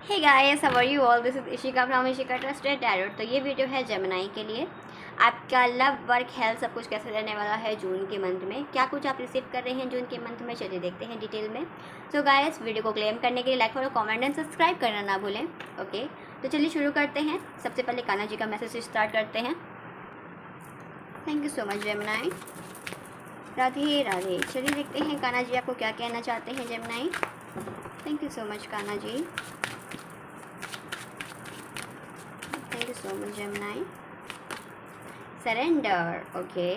Hey guys, how are you all? This is Ishika from Ishika trusted tarot. तो ये video है Gemini के लिए। आपका लव, वर्क, हेल्थ सब कुछ कैसे रहने वाला है जून के मंथ में, क्या कुछ आप रिसीव कर रहे हैं जून के मंथ में, चलिए देखते हैं डिटेल में। सो गाइस, वीडियो को क्लेम करने के लिए like, follow, comment and subscribe करना ना भूलें। ओके, तो चलिए शुरू करते हैं। सबसे पहले कान्हा जी का मैसेज स्टार्ट करते हैं। Thank you so much Gemini. Radhe Radhe. चलिए देखते हैं कान्हा जी आपको क्या कहना चाहते हैं Gemini. Thank you so much Kanha ji. Thank you so much Gemini. Surrender, okay.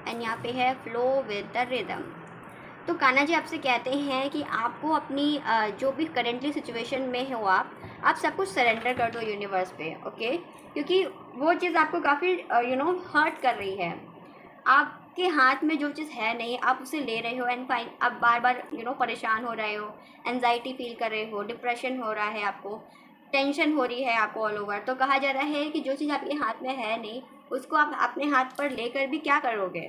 And यहाँ पे है फ्लो विद द रिदम। तो कान्हा जी आपसे कहते हैं कि आपको अपनी जो भी करेंटली सिचुएशन में हो आप सब कुछ सरेंडर कर दो यूनिवर्स पे, ओके। क्योंकि वो चीज़ आपको काफ़ी हर्ट कर रही है। आपके हाथ में जो चीज़ है नहीं, आप उसे ले रहे हो एंड फाइन आप बार बार परेशान हो रहे हो, एनजाइटी फील कर रहे हो, डिप्रेशन हो रहा है आपको, टेंशन हो रही है आपको ऑल ओवर। तो कहा जा रहा है कि जो चीज़ आपके हाथ में है नहीं, उसको आप अपने हाथ पर लेकर भी क्या करोगे?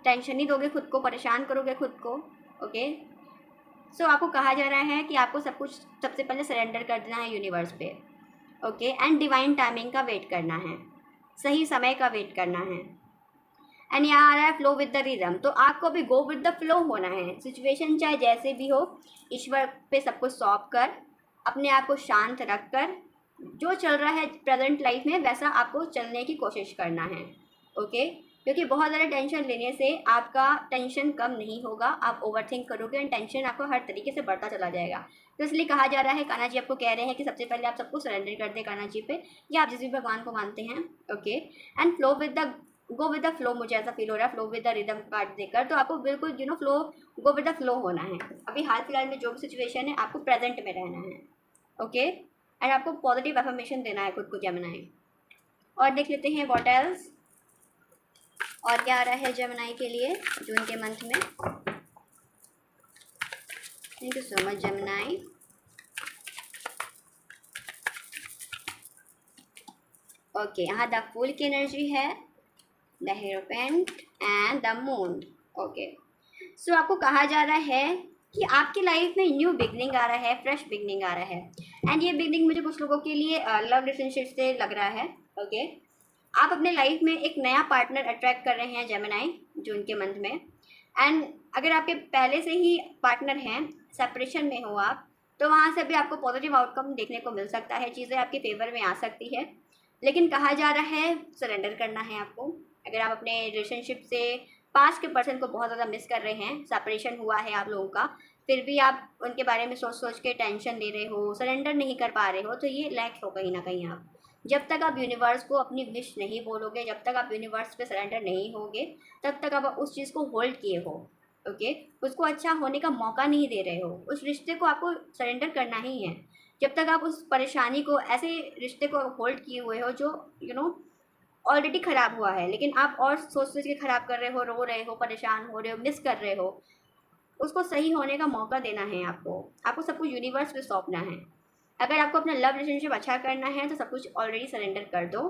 टेंशन ही दोगे खुद को, परेशान करोगे खुद को, ओके। सो आपको कहा जा रहा है कि आपको सब कुछ सबसे पहले सरेंडर कर देना है यूनिवर्स पे, ओके। एंड डिवाइन टाइमिंग का वेट करना है, सही समय का वेट करना है। एंड यहाँ आ रहा है फ्लो विद द रिदम। तो आपको भी गो विद द फ्लो होना है। सिचुएशन चाहे जैसे भी हो, ईश्वर पे सब कुछ सौंप कर, अपने आप को शांत रख कर, जो चल रहा है प्रेजेंट लाइफ में वैसा आपको चलने की कोशिश करना है, ओके। क्योंकि बहुत ज़्यादा टेंशन लेने से आपका टेंशन कम नहीं होगा, आप ओवरथिंक करोगे एंड टेंशन आपको हर तरीके से बढ़ता चला जाएगा। तो इसलिए कहा जा रहा है, कान्हा जी आपको कह रहे हैं कि सबसे पहले आप सबको सरेंडर कर दें कान्हा जी पे, या आप जिस भी भगवान को मानते हैं, okay. And flow with the go with the flow. मुझे ऐसा फील हो रहा है flow with the rhythm card देकर। तो आपको बिल्कुल flow, go with the flow होना है। अभी हाल फिलहाल में जो भी सिचुएशन है आपको प्रेजेंट में रहना है, ओके। एंड आपको पॉजिटिव अफर्मेशन देना है खुद को जेमिनी। और देख लेते हैं व्हाट एल्स, और क्या आ रहा है जेमिनी के लिए जून के मंथ में। Thank you so much Gemini. Okay, यहाँ द फूल की एनर्जी है, the hierophant and the moon, okay. So आपको कहा जा रहा है कि आपकी लाइफ में न्यू बिगनिंग आ रहा है, फ्रेश बिगनिंग आ रहा है। एंड ये बिगनिंग मुझे कुछ लोगों के लिए लव रिलेशनशिप से लग रहा है, ओके। आप अपने लाइफ में एक नया पार्टनर अट्रैक्ट कर रहे हैं जेमिनी जून के मंथ में। एंड अगर आपके पहले से ही पार्टनर हैं, सेपरेशन में हो आप, तो वहाँ से भी आपको पॉजिटिव आउटकम देखने को मिल सकता है, चीज़ें आपके फेवर में आ सकती है। लेकिन कहा जा रहा है सरेंडर करना है आपको। अगर आप अपने रिलेशनशिप से पास्ट के पर्सन को बहुत ज़्यादा मिस कर रहे हैं, सेपरेशन हुआ है आप लोगों का, फिर भी आप उनके बारे में सोच सोच के टेंशन ले रहे हो, सरेंडर नहीं कर पा रहे हो, तो ये लैक हो कहीं ना कहीं आप। जब तक आप यूनिवर्स को अपनी विश नहीं बोलोगे, जब तक आप यूनिवर्स पे सरेंडर नहीं होगे, तब तक आप उस चीज़ को होल्ड किए हो, ओके। उसको अच्छा होने का मौका नहीं दे रहे हो। उस रिश्ते को आपको सरेंडर करना ही है। जब तक आप उस परेशानी को, ऐसे रिश्ते को होल्ड किए हुए हो जो ऑलरेडी ख़राब हुआ है, लेकिन आप और सोच सोच के ख़राब कर रहे हो, रो रहे हो, परेशान हो रहे हो, मिस कर रहे हो, उसको सही होने का मौका देना है आपको। आपको सब कुछ यूनिवर्स पे सौंपना है। अगर आपको अपना लव रिलेशनशिप अच्छा करना है तो सब कुछ ऑलरेडी सरेंडर कर दो।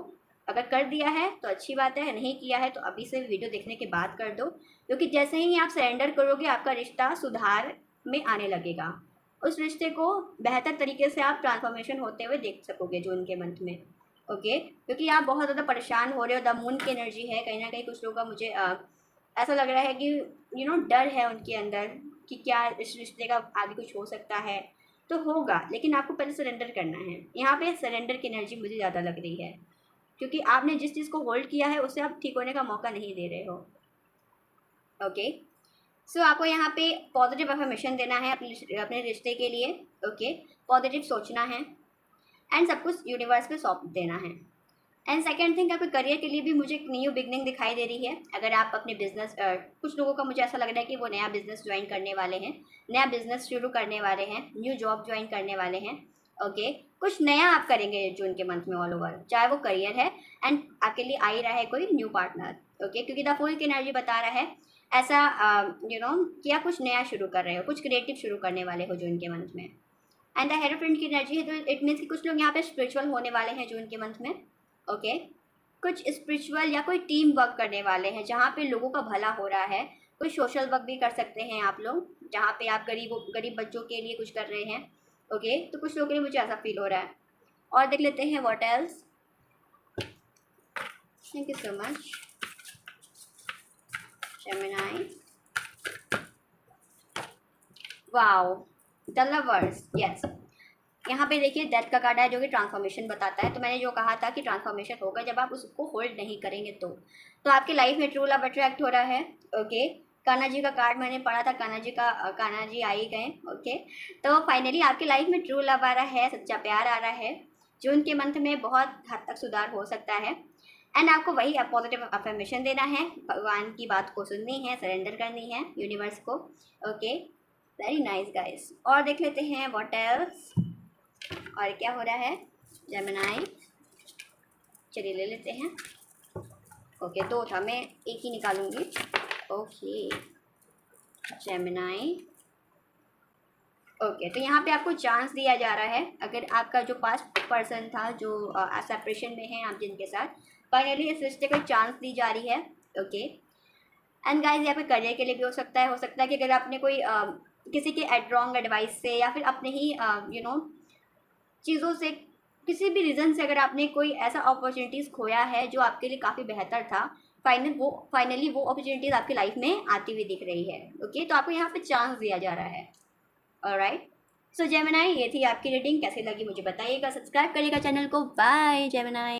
अगर कर दिया है तो अच्छी बात है, नहीं किया है तो अभी से वीडियो देखने के बाद कर दो। क्योंकि जैसे ही आप सरेंडर करोगे, आपका रिश्ता सुधार में आने लगेगा। उस रिश्ते को बेहतर तरीके से आप ट्रांसफॉर्मेशन होते हुए देख सकोगे जून के मंथ में, ओके। क्योंकि आप बहुत ज़्यादा परेशान हो रहे हो, द मून की एनर्जी है कहीं ना कहीं। कुछ लोगों का मुझे ऐसा लग रहा है कि डर है उनके अंदर कि क्या इस रिश्ते का आगे कुछ हो सकता है। तो होगा, लेकिन आपको पहले सरेंडर करना है। यहाँ पे सरेंडर की एनर्जी मुझे ज़्यादा लग रही है, क्योंकि आपने जिस चीज़ को होल्ड किया है उससे आप ठीक होने का मौका नहीं दे रहे हो, ओके। सो आपको यहाँ पे पॉजिटिव अफर्मेशन देना है अपने रिश्ते के लिए, ओके। पॉजिटिव सोचना है एंड सब कुछ यूनिवर्स पे सौंप देना है। एंड सेकेंड थिंग, आपके करियर के लिए भी मुझे एक न्यू बिगनिंग दिखाई दे रही है। अगर आप अपने बिजनेस, कुछ लोगों का मुझे ऐसा लग रहा है कि वो नया बिजनेस ज्वाइन करने वाले हैं, नया बिजनेस शुरू करने वाले हैं, न्यू जॉब ज्वाइन करने वाले हैं, ओके। कुछ नया आप करेंगे जून के मंथ में ऑल ओवर, चाहे वो करियर है एंड आपके लिए आ ही रहा है कोई न्यू पार्टनर, ओके। क्योंकि द फुल की एनर्जी बता रहा है ऐसा कि आप कुछ नया शुरू कर रहे हो, कुछ क्रिएटिव शुरू करने वाले हो जून के मंथ में। एंड द हेरोफ्रेंड की एनर्जी है, तो इट मीन्स कि कुछ लोग यहाँ पे स्पिरिचुअल होने वाले हैं जून के मंथ में, ओके। कुछ स्पिरिचुअल या कोई टीम वर्क करने वाले हैं जहाँ पे लोगों का भला हो रहा है। कोई सोशल वर्क भी कर सकते हैं आप लोग, जहाँ पे आप गरीब बच्चों के लिए कुछ कर रहे हैं, ओके, तो कुछ लोगों के लिए मुझे ऐसा फील हो रहा है। और देख लेते हैं what else. Thank you so much Gemini. Wow, the lovers, yes. यहाँ पे देखिए डेथ का कार्ड है जो कि ट्रांसफॉर्मेशन बताता है। तो मैंने जो कहा था कि ट्रांसफॉर्मेशन होगा जब आप उसको होल्ड नहीं करेंगे तो आपकी लाइफ में ट्रू लव अट्रैक्ट हो रहा है। ओके, कान्हा जी का कार्ड मैंने पढ़ा था, कान्हा जी आ ही गए। ओके, तो फाइनली आपकी लाइफ में ट्रू लव आ रहा है, सच्चा प्यार आ रहा है। जून के मंथ में बहुत हद तक सुधार हो सकता है। एंड आपको वही पॉजिटिव अफर्मेशन देना है, भगवान की बात को सुननी है, सरेंडर करनी है यूनिवर्स को। Okay, very nice guys. और देख लेते हैं व्हाट एल्स और क्या हो रहा है जेमिनी। चलिए ले लेते हैं। ओके, दो था, मैं एक ही निकालूंगी। Okay Gemini. ओके, तो यहाँ पे आपको चांस दिया जा रहा है। अगर आपका जो पास्ट पर्सन था जो सेपरेशन में है आप जिनके साथ, फाइनली इस रिश्ते को चांस दी जा रही है। ओके, एंड गाइस यहाँ पे करियर के लिए भी हो सकता है कि अगर आपने कोई किसी के रॉन्ग एडवाइस से या फिर अपने ही चीज़ों से, किसी भी रीज़न से अगर आपने कोई ऐसा अपॉर्चुनिटीज़ खोया है जो आपके लिए काफ़ी बेहतर था, फाइनली वो अपॉर्चुनिटीज़ आपकी लाइफ में आती हुई दिख रही है। ओके, तो आपको यहाँ पे चांस दिया जा रहा है। ऑलराइट, सो जेमिनी, ये थी आपकी रीडिंग। कैसी लगी मुझे बताइएगा, सब्सक्राइब करिएगा चैनल को। Bye Gemini.